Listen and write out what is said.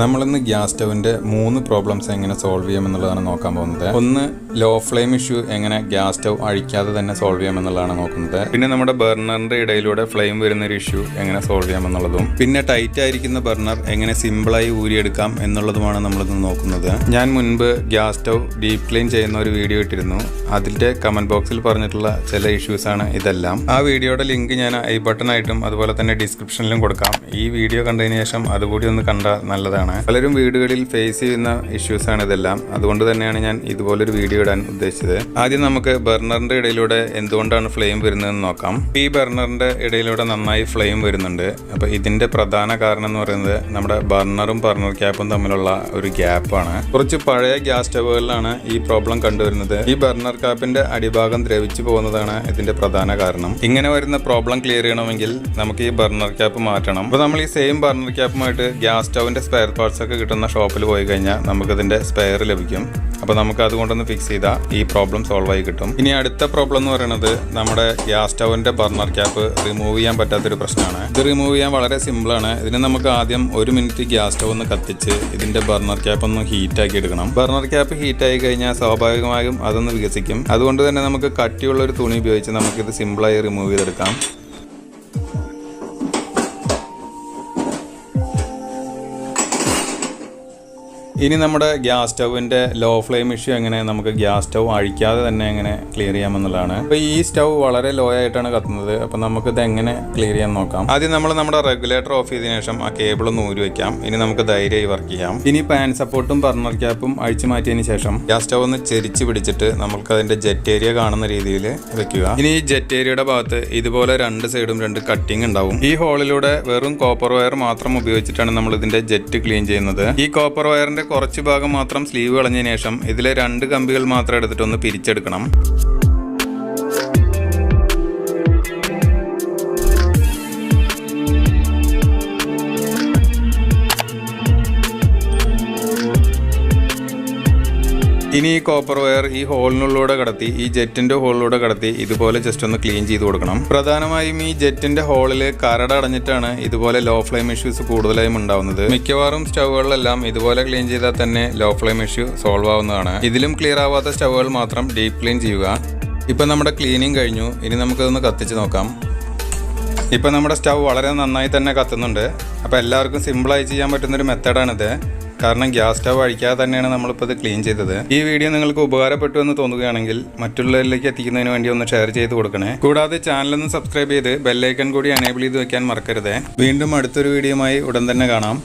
നമ്മളിന്ന് gas സ്റ്റവിൻ്റെ 3 problems എങ്ങനെ solve ചെയ്യാമെന്നുള്ളതാണ് നോക്കാൻ പോകുന്നത്. ഒന്ന്, ലോ ഫ്ലെയിം ഇഷ്യൂ എങ്ങനെ ഗ്യാസ് സ്റ്റവ് അഴിക്കാതെ തന്നെ സോൾവ് ചെയ്യാമെന്നുള്ളതാണ് നോക്കുന്നത്. പിന്നെ നമ്മുടെ ബർണറിന്റെ ഇടയിലൂടെ ഫ്ലെയിം വരുന്ന ഒരു ഇഷ്യൂ എങ്ങനെ സോൾവ് ചെയ്യാമെന്നുള്ളതും, പിന്നെ ടൈറ്റ് ആയിരിക്കുന്ന ബർണർ എങ്ങനെ സിമ്പിളായി ഊരിയെടുക്കാം എന്നുള്ളതുമാണ് നമ്മളിന്ന് നോക്കുന്നത്. ഞാൻ മുൻപ് ഗ്യാസ് സ്റ്റവ് ഡീപ് ക്ലീൻ ചെയ്യുന്ന ഒരു വീഡിയോ ഇട്ടിരുന്നു. അതിന്റെ കമന്റ് ബോക്സിൽ പറഞ്ഞിട്ടുള്ള ചില ഇഷ്യൂസ് ആണ് ഇതെല്ലാം. ആ വീഡിയോയുടെ ലിങ്ക് ഞാൻ ഐ ബട്ടണായിട്ടും അതുപോലെ തന്നെ ഡിസ്ക്രിപ്ഷനിലും കൊടുക്കാം. ഈ വീഡിയോ കണ്ടതിന് ശേഷം അതുകൂടി ഒന്ന് കണ്ടാൽ നല്ലതാണ്. പലരും വീടുകളിൽ ഫേസ് ചെയ്യുന്ന ഇഷ്യൂസ് ആണ് ഇതെല്ലാം. അതുകൊണ്ട് തന്നെയാണ് ഞാൻ ഇതുപോലൊരു വീഡിയോ ഇടാൻ ഉദ്ദേശിച്ചത്. ആദ്യം നമുക്ക് ബർണറിന്റെ ഇടയിലൂടെ എന്തുകൊണ്ടാണ് ഫ്ലെയിം വരുന്നതെന്ന് നോക്കാം. ഈ ബർണറിന്റെ ഇടയിലൂടെ നന്നായി ഫ്ലെയിം വരുന്നുണ്ട്. അപ്പൊ ഇതിന്റെ പ്രധാന കാരണം എന്ന് പറയുന്നത് നമ്മുടെ ബർണറും ബർണർ ക്യാപ്പും തമ്മിലുള്ള ഒരു ഗ്യാപ്പാണ്. കുറച്ച് പഴയ ഗ്യാസ് സ്റ്റവുകളിലാണ് ഈ പ്രോബ്ലം കണ്ടുവരുന്നത്. ഈ ബർണർ ക്യാപ്പിന്റെ അടിഭാഗം ദ്രവിച്ചു പോകുന്നതാണ് ഇതിന്റെ പ്രധാന കാരണം. ഇങ്ങനെ വരുന്ന പ്രോബ്ലം ക്ലിയർ ചെയ്യണമെങ്കിൽ നമുക്ക് ഈ ബർണർ ക്യാപ്പ് മാറ്റണം. അപ്പൊ നമ്മൾ ഈ സെയിം ബർണർ ക്യാപ്പുമായിട്ട് ഗ്യാസ് സ്റ്റവിന്റെ സ്പെയർ പാർട്സ് ഒക്കെ കിട്ടുന്ന ഷോപ്പിൽ പോയി കഴിഞ്ഞാൽ നമുക്ക് ഇതിന്റെ സ്പെയർ ലഭിക്കും. അപ്പൊ നമുക്ക് അതുകൊണ്ടൊന്ന് ഫിക്സ് ചെയ്താൽ ഈ പ്രോബ്ലം സോൾവ് ആയി കിട്ടും. ഇനി അടുത്ത പ്രോബ്ലം എന്ന് പറയുന്നത് നമ്മുടെ ഗ്യാസ് സ്റ്റവിന്റെ ബർണർ ക്യാപ്പ് റിമൂവ് ചെയ്യാൻ പറ്റാത്തൊരു പ്രശ്നമാണ്. ഇത് റിമൂവ് ചെയ്യാൻ വളരെ സിമ്പിൾ ആണ്. ഇതിന് നമുക്ക് ആദ്യം 1 മിനിറ്റ് ഗ്യാസ് സ്റ്റവ് ഒന്ന് കത്തിച്ച് ഇതിന്റെ ബർണർ ക്യാപ്പ് ഒന്ന് ഹീറ്റ് ആക്കി എടുക്കണം. ബർണർ ക്യാപ്പ് ഹീറ്റ് ആയി കഴിഞ്ഞാൽ സ്വാഭാവികമായും അതൊന്ന് വികസിക്കും. അതുകൊണ്ട് തന്നെ നമുക്ക് കട്ടിയുള്ള ഒരു തുണി ഉപയോഗിച്ച് നമുക്കിത് സിമ്പിളായി റിമൂവ് ചെയ്തെടുക്കാം. ഇനി നമ്മുടെ ഗ്യാസ് സ്റ്റവിന്റെ ലോ ഫ്ലെയിം ഇഷ്യൂ എങ്ങനെ നമുക്ക് ഗ്യാസ് സ്റ്റവ് അഴിക്കാതെ തന്നെ എങ്ങനെ ക്ലിയർ ചെയ്യാമെന്നുള്ളതാണ്. അപ്പോൾ ഈ സ്റ്റവ് വളരെ ലോ ആയിട്ടാണ് കത്തുന്നത്. അപ്പോൾ നമുക്കിത് എങ്ങനെ ക്ലിയർ ചെയ്യാൻ നോക്കാം. ആദ്യം നമ്മൾ നമ്മുടെ റെഗുലേറ്റർ ഓഫ് ചെയ്തതിനു ശേഷം ആ കേബിൾ ഒന്ന് ഊരി വെക്കാം. ഇനി നമുക്ക് ധൈര്യമായി വർക്ക് ചെയ്യാം. ഇനി പാൻ സപ്പോർട്ടും ബർണർ ക്യാപ്പും അഴിച്ചു മാറ്റിയതിന് ശേഷം ഗ്യാസ് സ്റ്റവ് ഒന്ന് ചെരിച്ച് പിടിച്ചിട്ട് നമുക്ക് അതിന്റെ ജെറ്റ് ഏരിയ കാണുന്ന രീതിയിൽ വെക്കുക. ഇനി ഈ ജെറ്റ് ഏരിയയുടെ ഭാഗത്ത് ഇതുപോലെ 2 സൈഡും 2 കട്ടിങ് ഉണ്ടാവും. ഈ ഹോളിലൂടെ വെറും കോപ്പർ വയർ മാത്രം ഉപയോഗിച്ചിട്ടാണ് നമ്മൾ ഇതിന്റെ ജെറ്റ് ക്ലീൻ ചെയ്യുന്നത്. ഈ കോപ്പർ വയറിന്റെ കുറച്ച് ഭാഗം മാത്രം സ്ലീവ് കളഞ്ഞതിന് ശേഷം ഇതിലെ 2 കമ്പികൾ മാത്രം എടുത്തിട്ട് ഒന്ന് പിരിച്ചെടുക്കണം. ഇനി ഈ കോപ്പർ വയർ ഈ ഹോളിനുള്ളിലൂടെ കടത്തി ഈ ജെറ്റിന്റെ ഹോളിലൂടെ കടത്തി ഇതുപോലെ ജസ്റ്റ് ഒന്ന് ക്ലീൻ ചെയ്ത് കൊടുക്കണം. പ്രധാനമായും ഈ ജെറ്റിന്റെ ഹോളിൽ കരട് അടഞ്ഞിട്ടാണ് ഇതുപോലെ ലോ ഫ്ലെയിം ഇഷ്യൂസ് കൂടുതലായും ഉണ്ടാവുന്നത്. മിക്കവാറും സ്റ്റവുകളിലെല്ലാം ഇതുപോലെ ക്ലീൻ ചെയ്താൽ തന്നെ ലോ ഫ്ലെയിം ഇഷ്യൂ സോൾവ് ആവുന്നതാണ്. ഇതിലും ക്ലിയർ ആവാത്ത സ്റ്റവുകൾ മാത്രം ഡീപ് ക്ലീൻ ചെയ്യുക. ഇപ്പൊ നമ്മുടെ ക്ലീനിങ് കഴിഞ്ഞു. ഇനി നമുക്കതൊന്ന് കത്തിച്ച് നോക്കാം. ഇപ്പൊ നമ്മുടെ സ്റ്റവ് വളരെ നന്നായി തന്നെ കത്തുന്നുണ്ട്. അപ്പൊ എല്ലാവർക്കും സിമ്പിളായി ചെയ്യാൻ പറ്റുന്നൊരു മെത്തേഡാണിത്. കാരണം ഗ്യാസ് സ്റ്റവ് അഴിക്കാതെ തന്നെയാണ് നമ്മളിപ്പോൾ ഇത് ക്ലീൻ ചെയ്തത്. ഈ വീഡിയോ നിങ്ങൾക്ക് ഉപകാരപ്പെട്ടു എന്ന് തോന്നുകയാണെങ്കിൽ മറ്റുള്ളവരിലേക്ക് എത്തിക്കുന്നതിന് വേണ്ടി ഒന്ന് ഷെയർ ചെയ്ത് കൊടുക്കണേ. കൂടാതെ ചാനലൊന്ന് സബ്സ്ക്രൈബ് ചെയ്ത് ബെല്ലൈക്കൺ കൂടി എനേബിൾ ചെയ്ത് വെക്കാൻ മറക്കരുത്. വീണ്ടും അടുത്തൊരു വീഡിയോയുമായി ഉടൻ തന്നെ കാണാം.